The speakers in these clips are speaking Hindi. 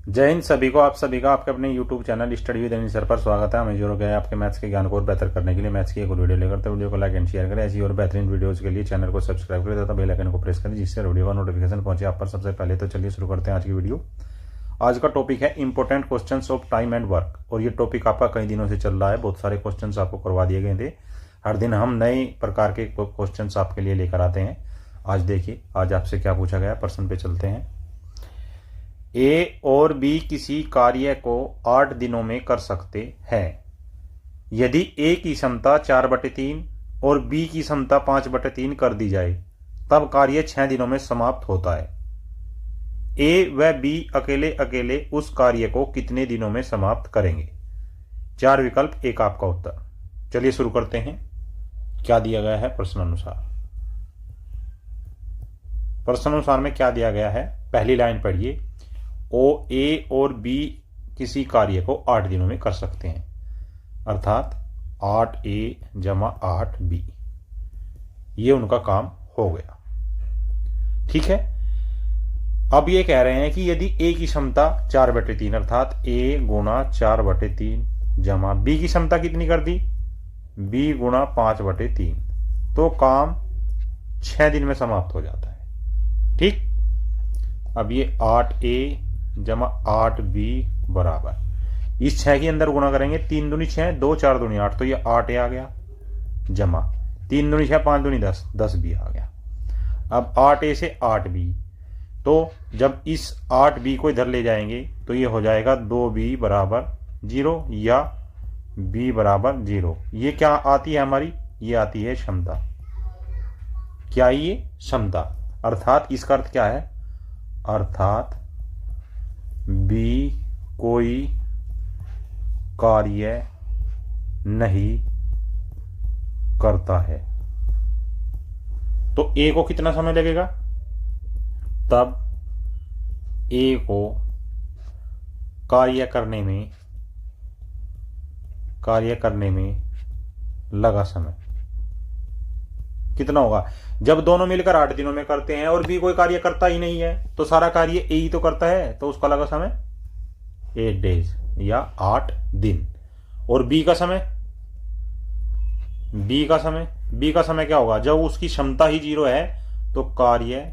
जय हिंद सभी को। आप सभी का आपके अपने YouTube channel study with Anil sir पर स्वागत है। हमें जो गया आपके मैथ्स के ज्ञान को और बेहतर करने के लिए मैथ्स की एक और वीडियो लेकर, तो वीडियो को लाइक एंड शेयर करें। ऐसी और बेहतरीन वीडियोस के लिए चैनल को सब्सक्राइब करें तथा बेल आइकन को प्रेस करें, जिससे वीडियो का नोटिफिकेशन पहुंचे आप पर सबसे पहले। तो चलिए शुरू करते हैं आज की वीडियो। आज का टॉपिक है important questions of time and work, और ये टॉपिक आपका कई दिनों से चल रहा है। बहुत सारे क्वेश्चंस आपको करवा दिए गए थे। हर दिन हम नए प्रकार के क्वेश्चंस आपके लिए लेकर आते हैं। आज देखिए आज आपसे क्या पूछा गया। प्रश्न पे चलते हैं। ए और बी किसी कार्य को 8 दिनों में कर सकते हैं। यदि ए की क्षमता 4/3 और बी की क्षमता 5/3 कर दी जाए, तब कार्य 6 दिनों में समाप्त होता है। ए व बी अकेले अकेले उस कार्य को कितने दिनों में समाप्त करेंगे? 4 विकल्प, एक आपका उत्तर। चलिए शुरू करते हैं। क्या दिया गया है प्रश्न अनुसार? प्रश्न अनुसार में क्या दिया गया है? पहली लाइन पढ़िए। ए और बी किसी कार्य को 8 दिनों में कर सकते हैं, अर्थात 8A = 8B, ये उनका काम हो गया। ठीक है। अब ये कह रहे हैं कि यदि ए की क्षमता 4/3 अर्थात A × 4/3 जमा बी की क्षमता कितनी कर दी? B × 5/3, तो काम 6 दिन में समाप्त हो जाता है। ठीक। अब ये 8A = 8B बराबर, इस 6 के अंदर गुणा करेंगे। 3 दूनी 6, 2 4 दूनी 8, तो ये 8A आ गया, जमा 3 दूनी 6, 5 दूनी 10, 10B आ गया। अब 8A से 8B, तो जब इस 8B को इधर ले जाएंगे तो ये हो जाएगा 2B = 0 या B = 0। ये क्या आती है हमारी? ये आती है क्षमता। क्या ये? क्षमता। अर्थात इसका अर्थ क्या है? अर्थात बी कोई कार्य नहीं करता है। तो ए को कितना समय लगेगा? तब ए को कार्य करने में लगा समय कितना होगा? जब दोनों मिलकर 8 दिनों में करते हैं और बी कोई कार्य करता ही नहीं है, तो सारा कार्य ए ही तो करता है, तो उसका लगा समय 8 डेज या 8 दिन। और बी का समय क्या होगा? जब उसकी क्षमता ही 0 है तो कार्य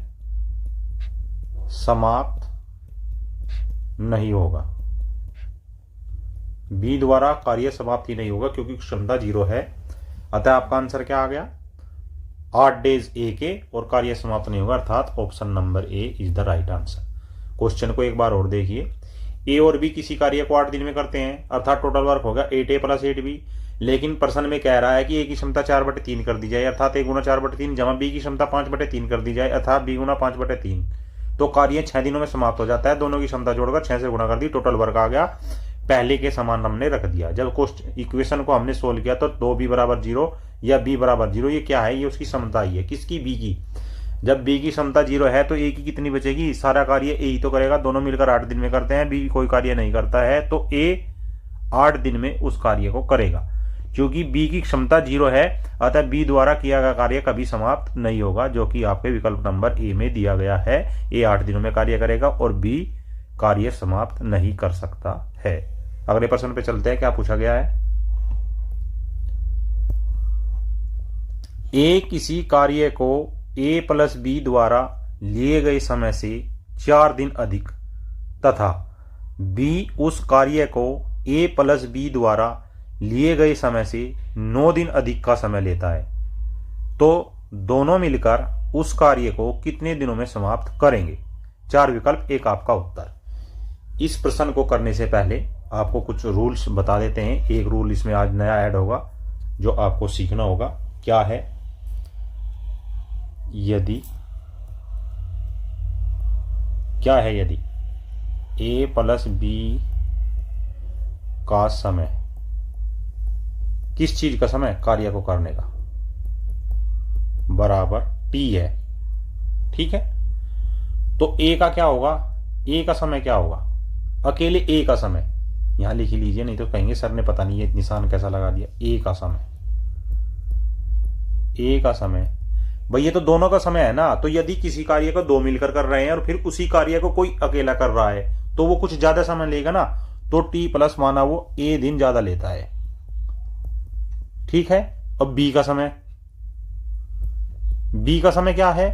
समाप्त नहीं होगा। बी द्वारा कार्य समाप्त ही नहीं होगा क्योंकि क्षमता 0 है। अतः आपका आंसर क्या आ गया? 8 डेज ए के, और कार्य समाप्त नहीं होगा, अर्थात option number A is the right answer. Question को एक बार और देखिए। ए और बी किसी कार्य को 8 दिन में करते हैं, अर्थात टोटल वर्क होगा 8A + 8B। लेकिन प्रश्न में कह रहा है कि ए की क्षमता 4/3 कर दी जाए, अर्थात A × 4/3 जमा बी की क्षमता 5/3 कर दी जाए, अर्थात B × 5/3, तो कार्य 6 दिनों में समाप्त हो जाता है। दोनों की क्षमता जोड़कर 6 से गुणा कर दी, टोटल वर्क आ गया। पहले के समान हमने रख दिया। जब इक्वेशन को हमने सोल्व किया तो 2B = 0 या B = 0, ये क्या है? ये उसकी क्षमता ही है। किसकी? B की। जब B की क्षमता 0 है तो A की कितनी बचेगी? सारा कार्य A ही तो करेगा। दोनों मिलकर 8 दिन में करते हैं, B कोई कार्य नहीं करता है, तो A 8 दिन में उस कार्य को करेगा। क्योंकि B की क्षमता 0 है, अतः B द्वारा किया गया कार्य कभी समाप्त नहीं होगा, जो कि आपके विकल्प नंबर A में दिया गया है। A 8 दिनों में कार्य करेगा और B कार्य समाप्त नहीं कर सकता है। अगले प्रश्न पे चलते हैं। क्या पूछा गया है? ए किसी कार्य को A + B द्वारा लिए गए समय से 4 दिन अधिक तथा B उस कार्य को A + B द्वारा लिए गए समय से 9 दिन अधिक का समय लेता है, तो दोनों मिलकर उस कार्य को कितने दिनों में समाप्त करेंगे? 4 विकल्प, एक आपका उत्तर। इस प्रश्न को करने से पहले आपको कुछ रूल्स बता देते हैं। एक रूल इसमें आज नया ऐड होगा जो आपको सीखना होगा। क्या है? यदि A + B का समय, किस चीज का समय? कार्य को करने का, बराबर T है। ठीक है। तो A का क्या होगा? A का समय क्या होगा? अकेले A का समय यहां लिख लीजिए, नहीं तो कहेंगे सर ने पता नहीं ये निशान कैसा लगा दिया। A का समय भाई ये तो दोनों का समय है ना। तो यदि किसी कार्य को दो मिलकर कर रहे हैं और फिर उसी कार्य को कोई अकेला कर रहा है, तो वो कुछ ज्यादा समय लेगा ना, तो टी प्लस माना वो ए दिन ज्यादा लेता है। ठीक है। अब बी का समय क्या है,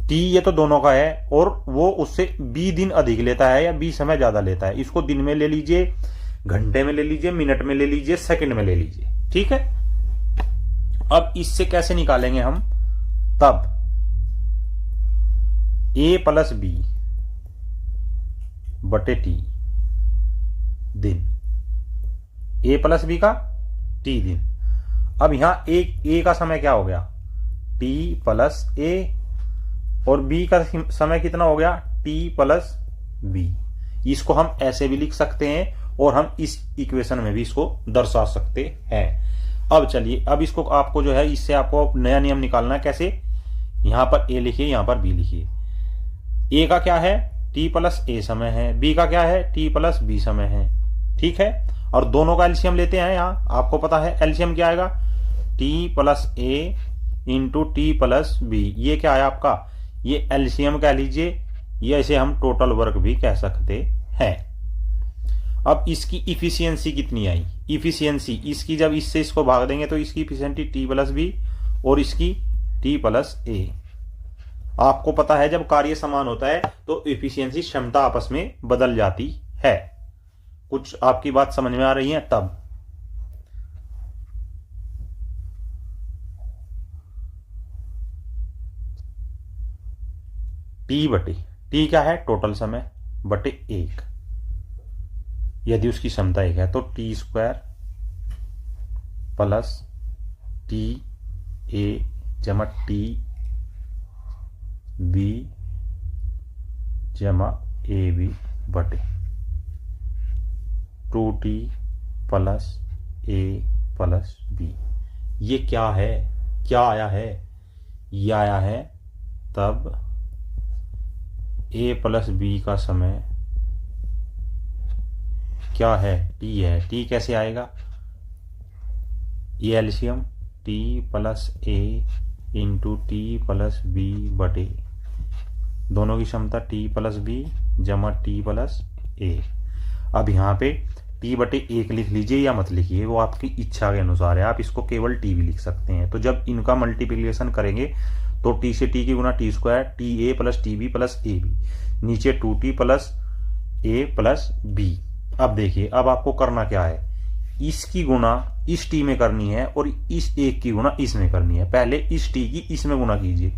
टी ये तो दोनों का है, और वो उससे बी दिन अधिक लेता है या बी समय ज्यादा लेता है। इसको दिन में ले लीजिए, घंटे में ले लीजिए, मिनट में ले लीजिए, सेकंड में ले लीजिए। ठीक है। अब इससे कैसे निकालेंगे हम, तब ए प्लस बी बटे टी दिन, ए प्लस बी का टी दिन। अब यहां ए का समय क्या हो गया, टी प्लस ए, और बी का समय कितना हो गया, टी प्लस बी। इसको हम ऐसे भी लिख सकते हैं और हम इस इक्वेशन में भी इसको दर्शा सकते हैं। अब चलिए, अब इसको आपको जो है, इससे आपको नया नियम निकालना है। कैसे, यहां पर ए लिखिए, यहां पर बी लिखिए। ए का क्या है, टी प्लस ए समय है, बी का क्या है, टी प्लस बी समय है। ठीक है। और दोनों का एलसीएम लेते हैं। यहां आपको पता है एलसीएम क्या आएगा, टी प्लस ए इंटू टी प्लस बी। ये क्या है आपका, ये एलसीएम कह लीजिए, ये इसे हम टोटल वर्क भी कह सकते हैं। अब इसकी इफिशियंसी कितनी आई, इफिशियंसी इसकी, जब इससे इसको भाग देंगे तो इसकी इफिशियंसी टी प्लस बी और इसकी टी प्लस ए। आपको पता है जब कार्य समान होता है तो इफिशियंसी, क्षमता आपस में बदल जाती है। कुछ आपकी बात समझ में आ रही है। तब टी बटे, टी क्या है, टोटल समय बटे 1, यदि उसकी क्षमता 1 है तो T square plus T A जमा टी बी जमा ए बी बटे 2t प्लस ए प्लस बी। ये क्या है, क्या आया है, ये आया है तब ए प्लस बी का समय क्या है, टी है। टी कैसे आएगा, ये एलसीएम टी प्लस ए इंटू टी प्लस बी बटे दोनों की क्षमता टी प्लस बी जमा टी प्लस ए। अब यहाँ पे टी बटे 1 लिख लीजिए या मत लिखिए, वो आपकी इच्छा के अनुसार है। आप इसको केवल टी भी लिख सकते हैं। तो जब इनका मल्टीप्लिकेशन करेंगे तो टी से टी की गुना T square, T A plus T B plus A B, नीचे 2t प्लस ए प्लस बी। अब देखिए, अब आपको करना क्या है, इसकी गुना इस टी में करनी है और इस एक की गुना इसमें करनी है। पहले इस टी की इसमें गुना कीजिए,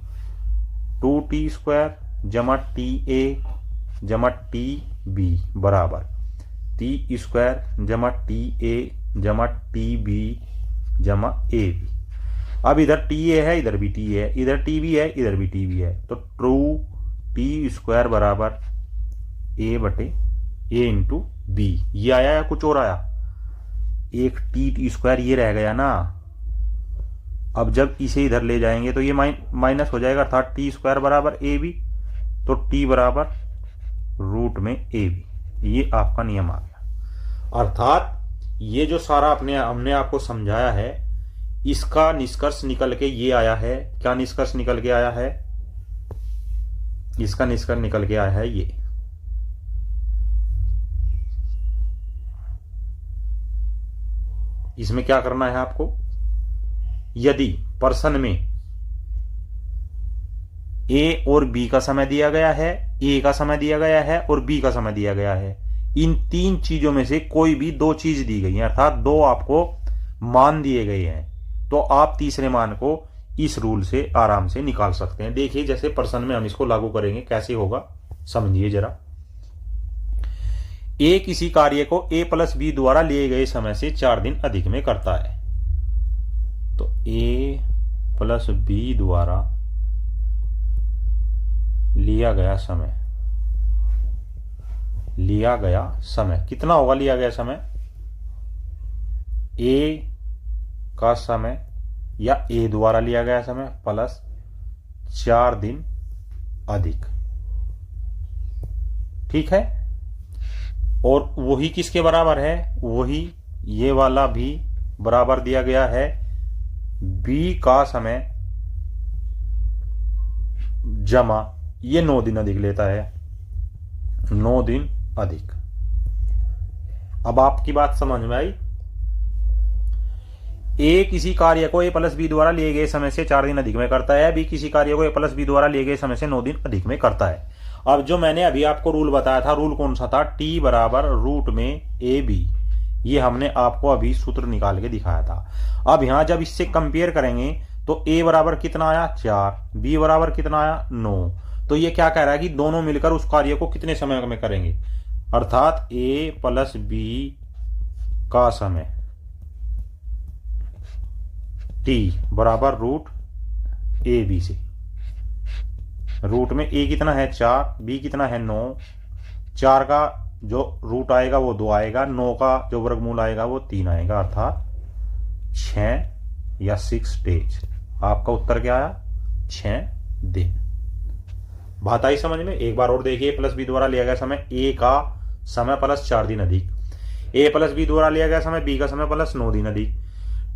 2t स्क्वायर जमा टी ए जमा टी बी बराबर टी स्क्वायर जमा टी ए जमा टी बी जमा ए बी। अब इधर टी ए है, इधर भी टी है, इधर टी बी है, इधर भी टी बी है, तो ट्रू टी स्क्वायर बराबर ए बटे ए इंटू बी। ये आया या कुछ और आया, एक टी स्क्वायर ये रह गया ना। अब जब इसे इधर ले जाएंगे तो ये माइनस हो जाएगा, अर्थात टी स्क्वायर बराबर ए बी, तो टी बराबर रूट में ए बी। ये आपका नियम आ गया। अर्थात ये जो सारा हमने आपको समझाया है, इसका निष्कर्ष निकल के ये आया है। क्या निष्कर्ष निकल के आया है, इसका निष्कर्ष निकल के आया है ये, इसमें क्या करना है आपको, यदि प्रश्न में ए और बी का समय दिया गया है, ए का समय दिया गया है और बी का समय दिया गया है, इन 3 चीजों में से कोई भी 2 चीज दी गई है, अर्थात 2 आपको मान दिए गए हैं, तो आप तीसरे मान को इस रूल से आराम से निकाल सकते हैं। देखिए जैसे प्रश्न में हम इसको लागू करेंगे कैसे होगा, समझिए जरा। ए किसी कार्य को ए प्लस बी द्वारा लिए गए समय से 4 दिन अधिक में करता है, तो ए प्लस बी द्वारा लिया गया समय कितना होगा, लिया गया समय, ए का समय या ए द्वारा लिया गया समय प्लस 4 दिन अधिक। ठीक है। और वही किसके बराबर है, वही ये वाला भी बराबर दिया गया है बी का समय जमा ये 9 दिन अधिक लेता है, 9 दिन अधिक। अब आपकी बात समझ में आई। ए किसी कार्य को ए प्लस बी द्वारा लिए गए समय से 4 दिन अधिक में करता है, बी किसी कार्य को ए प्लस बी द्वारा लिए गए समय से 9 दिन अधिक में करता है। अब जो मैंने अभी आपको रूल बताया था, रूल कौन सा था? टी बराबर रूट में ए बी, ये हमने आपको अभी सूत्र निकाल के दिखाया था। अब यहां जब इससे कंपेयर करेंगे तो ए बराबर कितना आया? 4, बी बराबर कितना आया? 9। तो ये क्या कह रहा है कि दोनों मिलकर उस कार्य को कितने समय में करेंगे, अर्थात ए प्लस बी का समय टी बराबर रूट ए बी से। रूट में ए कितना है? 4, बी कितना है? 9। 4 का जो रूट आएगा वो 2 आएगा, 9 का जो वर्गमूल आएगा वो 3 आएगा, अर्थात 6 या 6 डेज। आपका उत्तर क्या आया? 6 दिन। बात आई समझ में? एक बार और देखिए, प्लस बी द्वारा लिया गया समय ए का समय प्लस 4 दिन अधिक, ए प्लस बी द्वारा लिया गया समय बी का समय प्लस 9 दिन अधिक,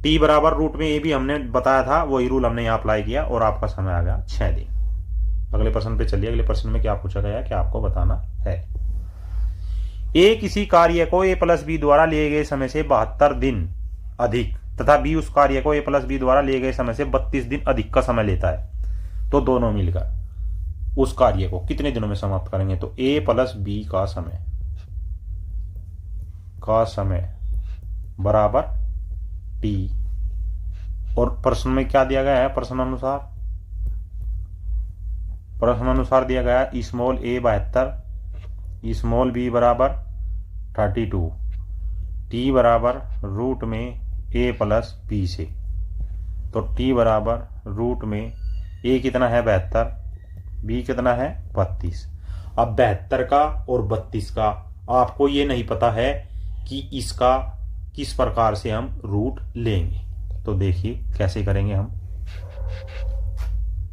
टी बराबर रूट में ए भी हमने बताया था, वही रूल हमने यहाँ अप्लाई किया और आपका समय आ गया 6 दिन। अगले प्रश्न पे चलिए। अगले प्रश्न में क्या पूछा गया है, क्या आपको बताना है। ए किसी कार्य को ए प्लस बी द्वारा लिए गए समय से 72 दिन अधिक तथा बी उस कार्य को ए प्लस बी द्वारा लिए गए समय से 32 दिन अधिक का समय लेता है, तो दोनों मिलकर उस कार्य को कितने दिनों में समाप्त करेंगे? तो ए प्लस बी का समय बराबर टी, और प्रश्न में क्या दिया गया है? प्रश्न अनुसार दिया गया है स्मॉल ए 72, स्मॉल बी बराबर 32, टी बराबर रूट में ए प्लस बी से। तो टी बराबर रूट में ए कितना है? 72, बी कितना है? 32। अब 72 का और 32 का आपको ये नहीं पता है कि इसका किस प्रकार से हम रूट लेंगे। तो देखिए कैसे करेंगे हम।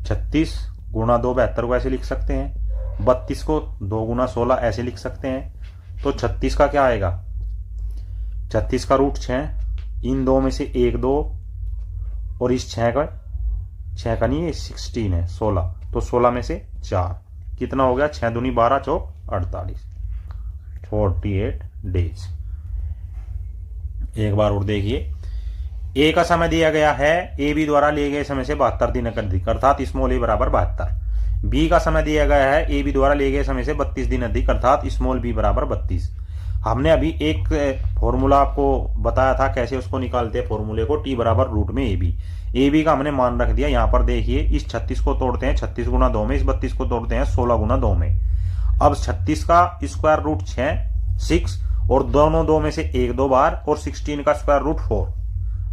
36 गुणा 2 72 को ऐसे लिख सकते हैं, 32 को 2 गुणा 16 ऐसे लिख सकते हैं। तो 36 का क्या आएगा? 36 का रूट 6, इन दो में से 1 2, और इस 6 का नहीं है 16 है 16, तो 16 में से 4 कितना हो गया? 6 दूनी 12 चौक 48, 48 डेज। एक बार और देखिए, ए का समय दिया गया है ए बी द्वारा लिए गए समय से 72 दिन अधिक, अर्थात स्मॉल ए बराबर 72। बी का समय दिया गया है ए बी द्वारा लिए गए समय से 32 दिन अधिक, अर्थात स्मॉल बी बराबर 32। हमने अभी एक फॉर्मूला आपको बताया था कैसे उसको निकालते हैं फॉर्मूले को, टी बराबर रूट में ए बी का हमने मान रख दिया। यहां पर देखिए, इस 36 को तोड़ते हैं 36 गुना 2 में, इस 32 को तोड़ते हैं 16 गुना 2 में। अब 36 का स्क्वायर रूट 6 और दोनों 2 में से 1 2 बार, और 16 का स्क्वायर रूट 4,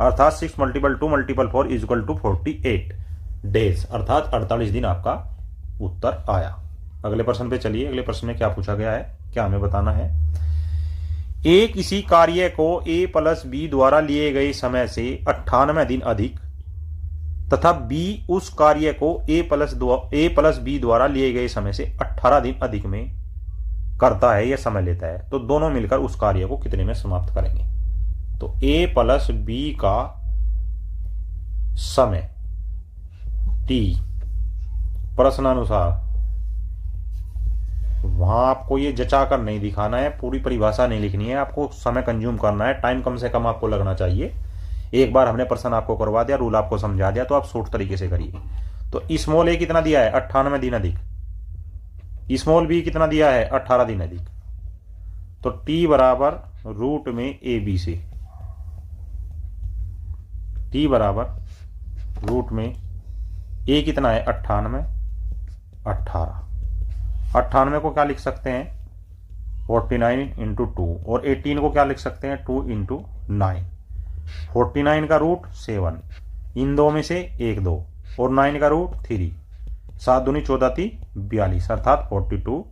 अर्थात 6 × 2 × 4 = 48 डेज, अर्थात 48 दिन आपका उत्तर आया। अगले प्रश्न पे चलिए। अगले प्रश्न में क्या पूछा गया है, क्या हमें बताना है। ए किसी कार्य को ए प्लस बी द्वारा लिए गए समय से 98 दिन अधिक तथा बी उस कार्य को ए प्लस बी द्वारा लिए गए समय से 18 दिन अधिक में करता है या समय लेता है, तो दोनों मिलकर उस कार्य को कितने में समाप्त करेंगे। तो ए प्लस बी का समय टी, प्रश्नानुसार वहां आपको ये जचा कर नहीं दिखाना है, पूरी परिभाषा नहीं लिखनी है, आपको समय कंज्यूम करना है, टाइम कम से कम आपको लगना चाहिए। एक बार हमने प्रश्न आपको करवा दिया, रूल आपको समझा दिया, तो आप शॉर्ट तरीके से करिए। तो स्मॉल ए कितना दिया है? 98 दिन अधिक। स्मॉल बी कितना दिया है? 18 दिन अधिक। तो टी बराबर रूट में ए बी से, टी बराबर रूट में ए कितना है? 98, 18। 98 को क्या लिख सकते हैं? 49 × 2, और 18 को क्या लिख सकते हैं? 2 × 9। 49 का रूट 7, इन 2 में से 1 2, और 9 का रूट 3, 7 दूनी 14 × 42, अर्थात 42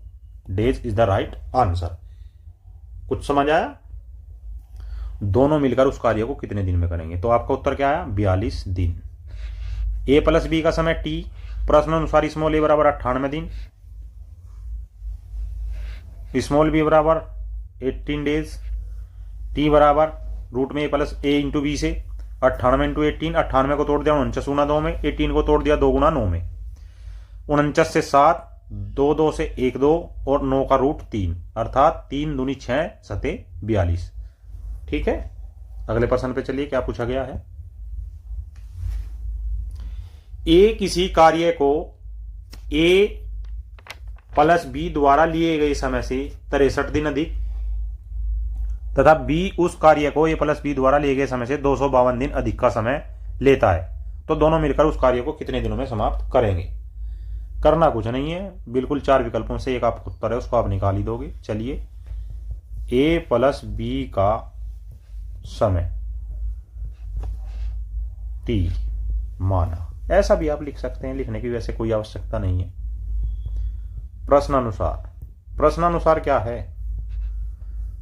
days is the right answer. कुछ समझ आया? दोनों मिलकर उस कार्य को कितने दिन में करेंगे, तो आपका उत्तर क्या आया? 42 दिन। ए प्लस बी का समय टी, प्रश्न अनुसार स्मॉल ए बराबर 98 दिन, स्मॉल बी बराबर 18 डेज, टी बराबर रूट में ए प्लस ए इंटू बी से 98 × 18, 98 को तोड़ दिया 49 गुना 2 में, 18 को तोड़ दिया 2 गुना 9 में, 49 से 7 दो दो से 1 2 और 9 का रूट 3 अर्थात 3 दूनी 6 सते 42। ठीक है, अगले प्रश्न पे चलिए, क्या पूछा गया है। ए किसी कार्य को ए प्लस बी द्वारा लिए गए समय से 63 दिन अधिक तथा बी उस कार्य को ए प्लस बी द्वारा लिए गए समय से 252 दिन अधिक का समय लेता है, तो दोनों मिलकर उस कार्य को कितने दिनों में समाप्त करेंगे। करना कुछ नहीं है, बिल्कुल 4 विकल्पों से एक आपका उत्तर है, उसको आप निकाल ही दोगे। चलिए, ए प्लस बी का समय टी माना, ऐसा भी आप लिख सकते हैं, लिखने की वैसे कोई आवश्यकता नहीं है। प्रश्नानुसार क्या है।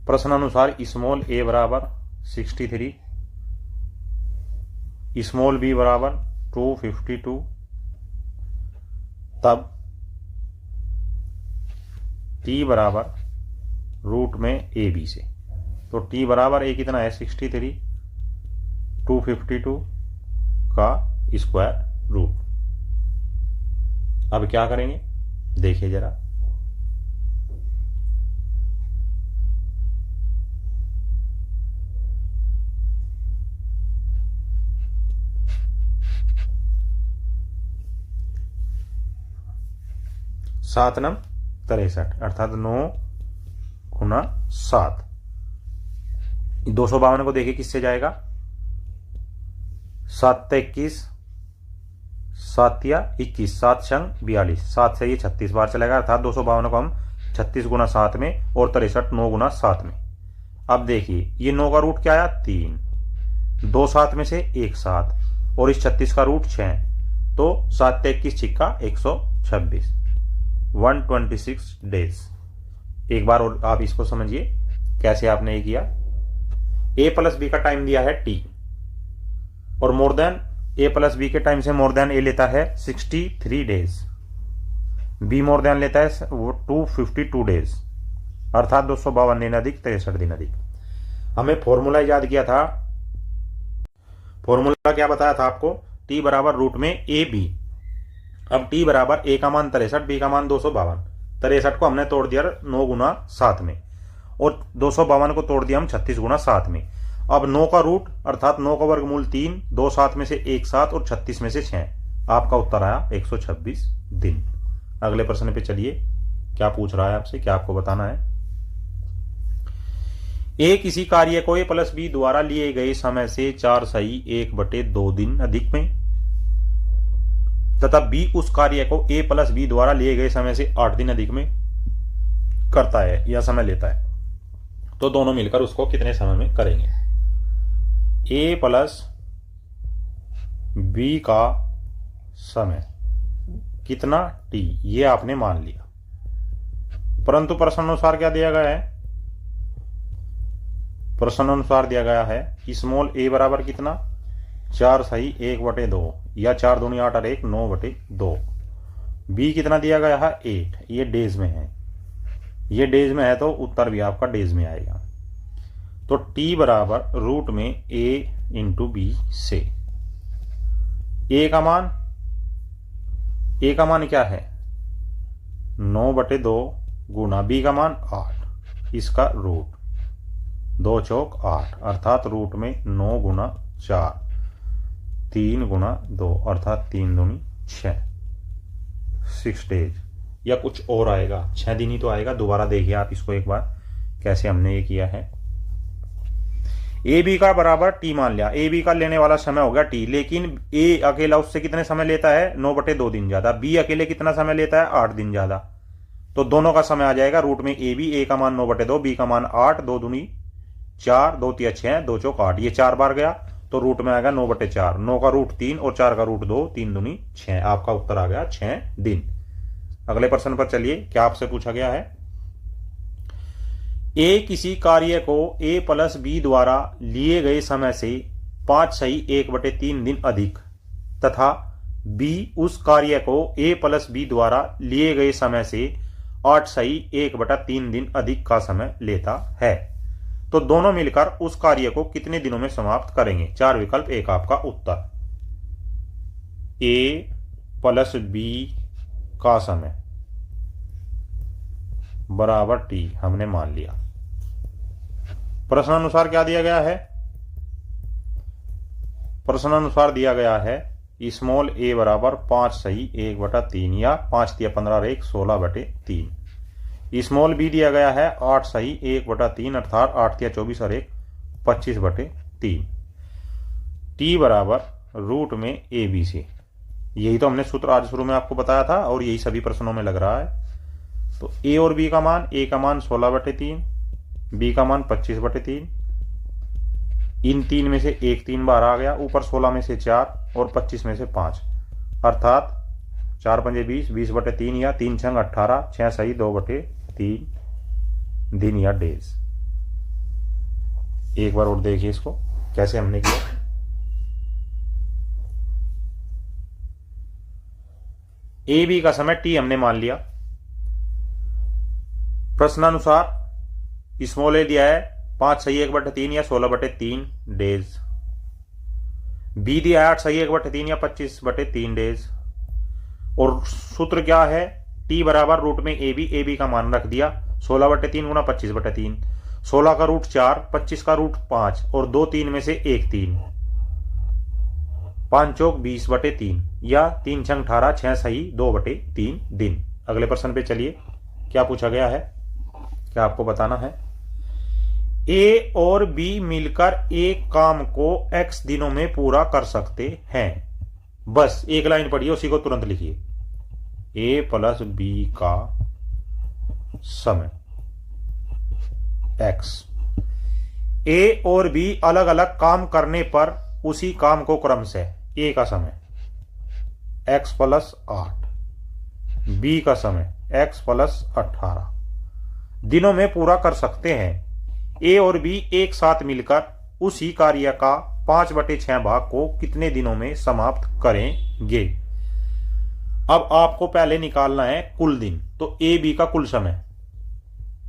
प्रश्नानुसार स्मॉल ए बराबर 63, स्मॉल बी बराबर 252, तब टी बराबर रूट में ए बी से, तो टी बराबर ए कितना है 63, 252 का स्क्वायर रूट। अब क्या करेंगे देखिए जरा। सात नम 63 अर्थात 9 गुना 7। 252 को देखिए किससे जाएगा, 7 21, 7 या 21, 7 संग 42, 7 से ये 36 बार चलेगा, अर्थात 252 को हम 36 गुना 7 में और 63 9 गुना 7 में। अब देखिए ये 9 का रूट क्या आया 3, 2 7 में से 1 7 और इस 36 का रूट 6, तो 7 21 छिक्का 126, 126 डेज। एक बार और आप इसको समझिए कैसे आपने ये किया। ए प्लस बी का टाइम दिया है टी और मोर देन ए प्लस बी के टाइम से मोर देन ए लेता है 63 डेज, बी मोर देन लेता है वो 252 डेज, अर्थात 252 दिन अधिक 63 दिन अधिक। हमें फॉर्मूला याद किया था, फॉर्मूला क्या बताया था आपको, टी बराबर रूट में ए बी। अब टी बराबर ए का मान 63, बी का मान 252, 63 को हमने तोड़ दिया 9 गुना 7 में और 252 को तोड़ दिया हम 36 गुना 7 में। अब 9 का रूट अर्थात 9 का वर्गमूल 3, 2 7 में से 1 7 और 36 में से 6, आपका उत्तर आया 126 दिन। अगले प्रश्न पे चलिए, क्या पूछ रहा है आपसे, क्या आपको बताना है। ए किसी कार्य को ए प्लस बी द्वारा लिए गए समय से 4 सही 1/2 दिन अधिक में तथा बी उस कार्य को ए प्लस बी द्वारा लिए गए समय से 8 दिन अधिक में करता है या समय लेता है, तो दोनों मिलकर उसको कितने समय में करेंगे। ए प्लस बी का समय कितना टी, ये आपने मान लिया, परंतु प्रश्नानुसार क्या दिया गया है, प्रश्नानुसार दिया गया है स्मॉल ए बराबर कितना 4 सही 1/2 या 4 दूनी 8 और 1 9/2। बी कितना दिया गया है 8, ये डेज में है, ये डेज में है तो उत्तर भी आपका डेज में आएगा। तो टी बराबर रूट में ए इंटू बी से ए का मान क्या है 9/2 गुना बी का मान 8, इसका रूट 2 चौक 8 अर्थात रूट में 9 गुना 4, 3 गुना 2 अर्थात 3 दूनी 6, 6 डेज या कुछ और आएगा, 6 दिन ही तो आएगा। दोबारा देखिए आप इसको एक बार कैसे हमने ये किया है। ए बी का बराबर टी मान लिया, ए बी का लेने वाला समय हो गया टी, लेकिन ए अकेला उससे कितने समय लेता है 9/2 दिन ज्यादा, बी अकेले कितना समय लेता है 8 दिन ज्यादा, तो दोनों का समय आ जाएगा रूट में ए बी, ए का मान 9/2, बी का मान 8, 2 दूनी 4, 2 तिया 6, 2 चौक 8, ये 4 बार गया तो रूट में आएगा 9/4, 9 का रूट 3 और 4 का रूट 2, 3 दूनी 6, आपका उत्तर आ गया 6 दिन। अगले प्रश्न पर चलिए, क्या आपसे पूछा गया है। ए किसी कार्य को ए प्लस बी द्वारा लिए गए समय से 5 सही 1/3 दिन अधिक तथा बी उस कार्य को ए प्लस बी द्वारा लिए गए समय से 8 सही 1/3 दिन अधिक का समय लेता है, तो दोनों मिलकर उस कार्य को कितने दिनों में समाप्त करेंगे। 4 विकल्प, एक आपका उत्तर। ए प्लस बी का समय बराबर टी हमने मान लिया। प्रश्नानुसार क्या दिया गया है? प्रश्नानुसार दिया गया है स्मॉल ए बराबर 5 सही 1/3 या 5 तिया 15 और 1 16/3। स्मॉल बी दिया गया है 8 सही 1/3 अर्थात 8 तिया 24 और 1 25/3। टी बराबर रूट में ए बी से। यही तो हमने सूत्र आज शुरू में आपको बताया था और यही सभी प्रश्नों में लग रहा है। तो ए और बी का मान, ए का मान 16/3, बी का मान 25/3। इन तीन में से एक 3 बार आ गया, ऊपर 16 में से 4 और 25 में से 5 अर्थात 4 पंजे 20, 20/3 या 3 छंग 18, 6 सही 2/3 दिन या डेज। एक बार और देखिए इसको कैसे हमने किया। ए बी का समय टी हमने मान लिया। प्रश्नानुसार स्मॉल ए दिया है 5 सही 1/3 या 16/3 डेज। बी दिया है 8 सही 1/3 या 25/3 डेज। और सूत्र क्या है? टी बराबर रूट में ए बी का मान रख दिया 16/3 गुना 25/3। 16 का रूट 4, 25 का रूट 5 और 2 3 में से 1 3, 5 चौक 20/3 या 3 छंग 18, 6 सही 2/3 दिन। अगले प्रश्न पे चलिए, क्या पूछा गया है, क्या आपको बताना है? ए और बी मिलकर एक काम को x दिनों में पूरा कर सकते हैं। बस एक लाइन पढ़िए, उसी को तुरंत लिखिए। ए प्लस बी का समय x। ए और बी अलग अलग काम करने पर उसी काम को क्रमशः ए का समय x + 8, बी का समय x + 18 दिनों में पूरा कर सकते हैं। ए और बी एक साथ मिलकर उसी कार्य का 5/6 भाग को कितने दिनों में समाप्त करेंगे? अब आपको पहले निकालना है कुल दिन। तो ए बी का कुल समय,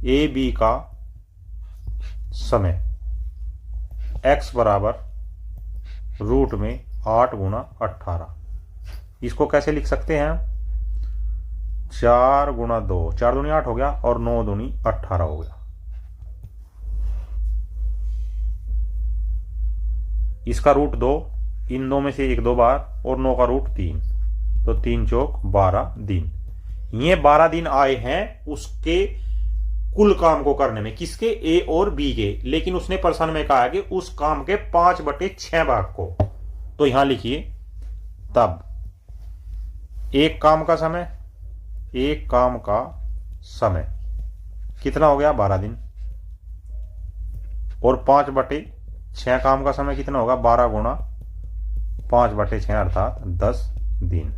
ए बी का समय x बराबर रूट में 8 गुना 18। इसको कैसे लिख सकते हैं? 4 गुना 2, 4 दूनी 8 हो गया और 9 दूनी 18 हो गया। इसका रूट 2, इन 2 में से 1 2 बार और 9 का रूट 3, तो 3 चौक 12 दिन। ये 12 दिन आए हैं उसके कुल काम को करने में, किसके? ए और बी के। लेकिन उसने प्रश्न में कहा है कि उस काम के 5/6 भाग को। तो यहां लिखिए तब एक काम का समय, एक काम का समय कितना हो गया? 12 दिन। और 5/6 काम का समय कितना होगा? 12 गुना 5/6 अर्थात 10 दिन।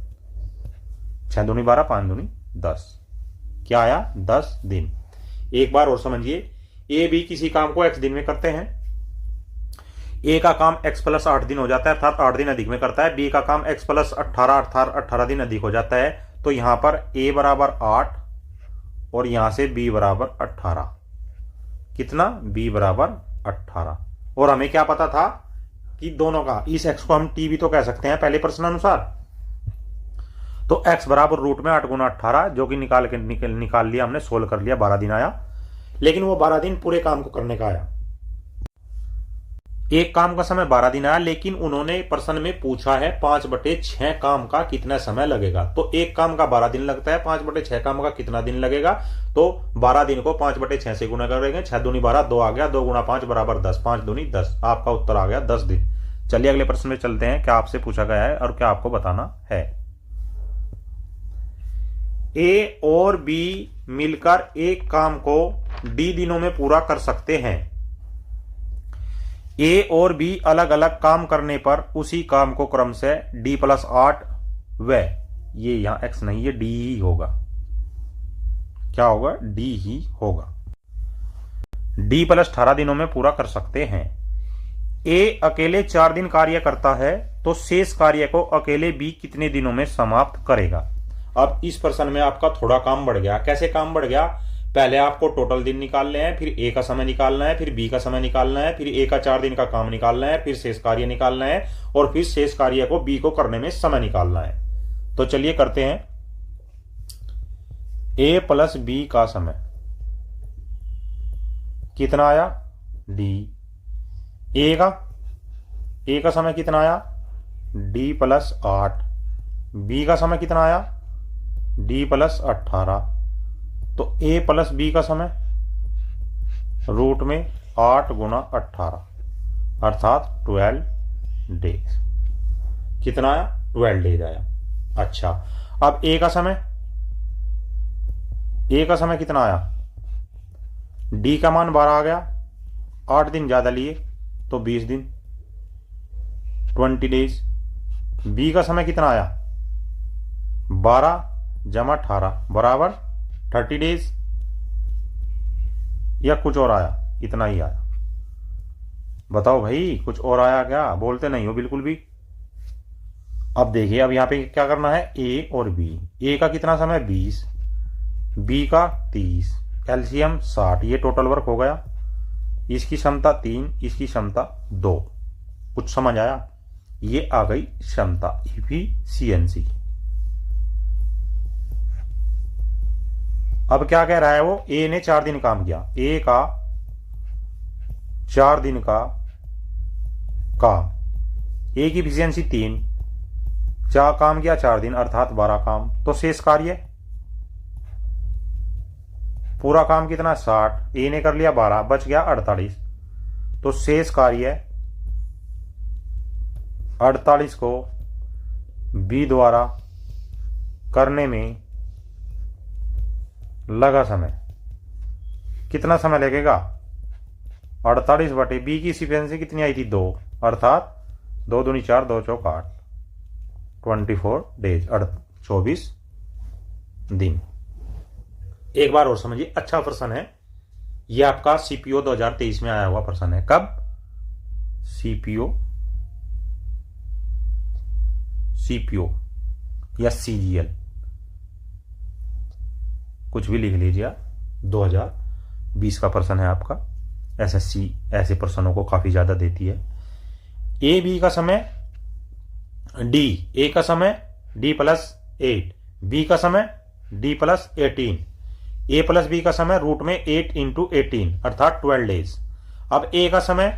6 दूनी 12, 5 दूनी 10। क्या आया? 10 दिन। एक बार और समझिए, ए बी किसी काम को x दिन में करते हैं। ए का काम x + 8 दिन हो जाता है अर्थात 8 दिन अधिक में करता है। बी का काम x + 18 अर्थात 18 दिन अधिक हो जाता है। तो यहां पर a बराबर 8 और यहां से b बराबर 18। कितना? b बराबर 18। और हमें क्या पता था कि दोनों का, इस x को हम t भी तो कह सकते हैं पहले प्रश्नानुसार। तो x बराबर रूट में 8 गुना 18 जो कि निकाल लिया हमने, सोल्व कर लिया, 12 दिन आया। लेकिन वो 12 दिन पूरे काम को करने का आया। एक काम का समय 12 दिन आया, लेकिन उन्होंने प्रश्न में पूछा है 5/6 काम का कितना समय लगेगा। तो एक काम का 12 दिन लगता है, 5/6 काम का कितना दिन लगेगा? तो 12 दिन को 5/6 से गुना करेंगे, 6 दूनी 12, 2 आ गया, 2 गुना 5 बराबर 10, 5 दूनी 10। आपका उत्तर आ गया 10 दिन। चलिए अगले प्रश्न में चलते हैं, क्या आपसे पूछा गया है और क्या आपको बताना है। ए और बी मिलकर एक काम को डी दिनों में पूरा कर सकते हैं। ए और बी अलग अलग काम करने पर उसी काम को क्रमशः d + 8 व, ये यहां x नहीं है, d ही होगा। क्या होगा? d ही होगा। d + 18 दिनों में पूरा कर सकते हैं। ए अकेले 4 दिन कार्य करता है, तो शेष कार्य को अकेले बी कितने दिनों में समाप्त करेगा? अब इस प्रश्न में आपका थोड़ा काम बढ़ गया। कैसे काम बढ़ गया? पहले आपको टोटल दिन निकालने हैं, फिर ए का समय निकालना है, फिर बी का समय निकालना है, फिर ए का 4 दिन का काम निकालना है, फिर शेष कार्य निकालना है और फिर शेष कार्य को बी को करने में समय निकालना है। तो चलिए करते हैं। ए + बी का समय कितना आया डी। ए का समय कितना आया डी प्लस 8। बी का समय कितना आया डी प्लस 18। तो ए प्लस बी का समय रूट में 8 गुना 18 अर्थात 12 डेज। कितना आया 12 डेज आया। अच्छा, अब ए का समय कितना आया डी का मान 12 आ गया, 8 दिन ज्यादा लिए तो 20 दिन 20 डेज। बी का समय कितना आया 12 जमा 18 बराबर 30 डेज, या कुछ और आया? इतना ही आया। बताओ भाई, कुछ और आया क्या? बोलते नहीं हो बिल्कुल भी। अब देखिए, अब यहां पे क्या करना है, ए और बी। ए का कितना समय 20, बी का 30, एलसीएम 60। ये टोटल वर्क हो गया। इसकी क्षमता 3, इसकी क्षमता 2। कुछ समझ आया? ये आ गई क्षमता इफिशियंसी। अब क्या कह रहा है वो, ए ने 4 दिन काम किया। ए का 4 दिन का काम, ए की इफिशियंसी 3, काम किया 4 दिन अर्थात 12 काम। तो शेष कार्य पूरा काम कितना 60, ए ने कर लिया 12, बच गया 48। तो शेष कार्य 48 को बी द्वारा करने में लगा समय कितना समय लगेगा 48 बटे बी की इफिशियंसी कितनी आई थी 2 अर्थात 2 दूनी 4, 2 चौक 8, 24 डेज 24 दिन। एक बार और समझिए, अच्छा प्रश्न है ये, आपका सीपीओ 2023 में आया हुआ प्रश्न है। कब? सीपीओ या सीजीएल, कुछ भी लिख लीजिए। 2020 का प्रश्न है आपका। एसएससी ऐसे प्रश्नों को काफी ज्यादा देती है। ए बी का समय डी, ए का समय डी प्लस 8, बी का समय डी प्लस 18, ए प्लस बी का समय रूट में 8 इंटू 18 अर्थात 12 डेज। अब ए का समय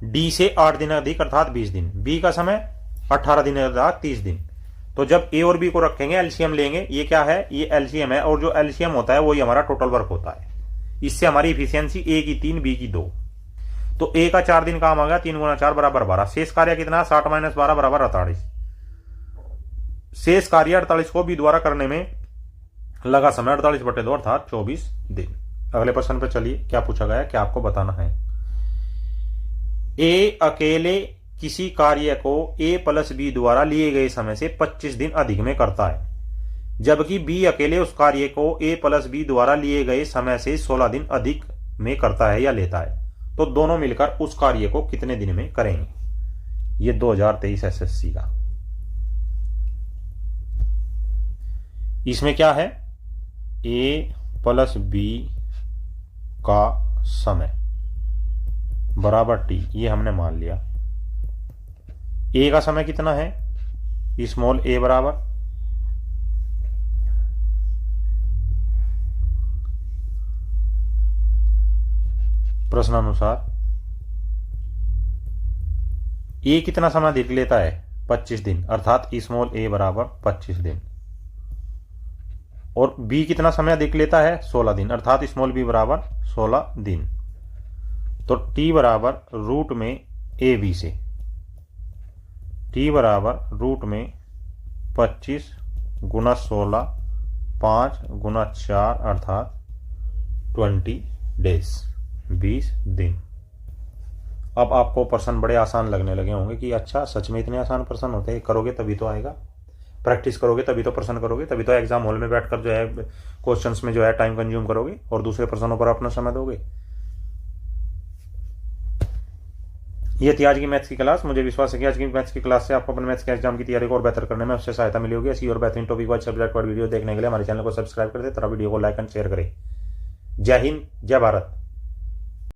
डी से 8 दिन अधिक अर्थात 20 दिन, बी का समय 18 दिन अर्थात 30 दिन। तो जब ए और बी को रखेंगे, एलसीएम लेंगे, ये क्या है, ये एलसीएम है, और जो एलसीएम होता है वही हमारा टोटल वर्क होता है। इससे हमारी इफिशियंसी ए की 3, बी की 2। तो ए का 4 दिन काम आ गया, 3 गुना 4 बराबर 12। शेष कार्य कितना 60 माइनस 12 बराबर 48। शेष कार्य 48 को बी द्वारा करने में लगा समय 48 बटे 2 अर्थात 24 दिन। अगले प्रश्न पे चलिए, क्या पूछा गया है, क्या आपको बताना है। ए अकेले किसी कार्य को ए प्लस बी द्वारा लिए गए समय से 25 दिन अधिक में करता है, जबकि बी अकेले उस कार्य को ए प्लस बी द्वारा लिए गए समय से 16 दिन अधिक में करता है या लेता है। तो दोनों मिलकर उस कार्य को कितने दिन में करेंगे? ये 2023 एसएससी का। इसमें क्या है, ए प्लस बी का समय बराबर टी, ये हमने मान लिया। ए का समय कितना है, स्मॉल ए बराबर प्रश्नानुसार ए कितना समय अधिक लेता है 25 दिन अर्थात स्मॉल ए बराबर 25 दिन, और बी कितना समय अधिक लेता है 16 दिन अर्थात स्मॉल बी बराबर 16 दिन। तो टी बराबर रूट में ए बी से, टी बराबर रूट में 25 गुना 16, 5 गुना 4 अर्थात 20 डेज 20 दिन। अब आपको प्रश्न बड़े आसान लगने लगे होंगे कि अच्छा सच में इतने आसान प्रश्न होते हैं। करोगे तभी तो आएगा, प्रैक्टिस करोगे तभी तो प्रश्न करोगे, तभी तो एग्जाम हॉल में बैठकर जो है क्वेश्चंस में जो है टाइम कंज्यूम करोगे और दूसरे प्रश्नों पर अपना समय दोगे। ये थी आज की मैथ्स की क्लास। मुझे विश्वास है कि आज की मैथ्स की क्लास से आपको अपने मैथ्स के एग्जाम की तैयारी को और बेहतर करने में उससे सहायता मिली होगी। ऐसी और बेहतरीन टॉपिक वाइज सब्जेक्ट पर वीडियो देखने के लिए हमारे चैनल को सब्सक्राइब कर दे तथा वीडियो को लाइक एंड शेयर करें। जय हिंद, जय भारत।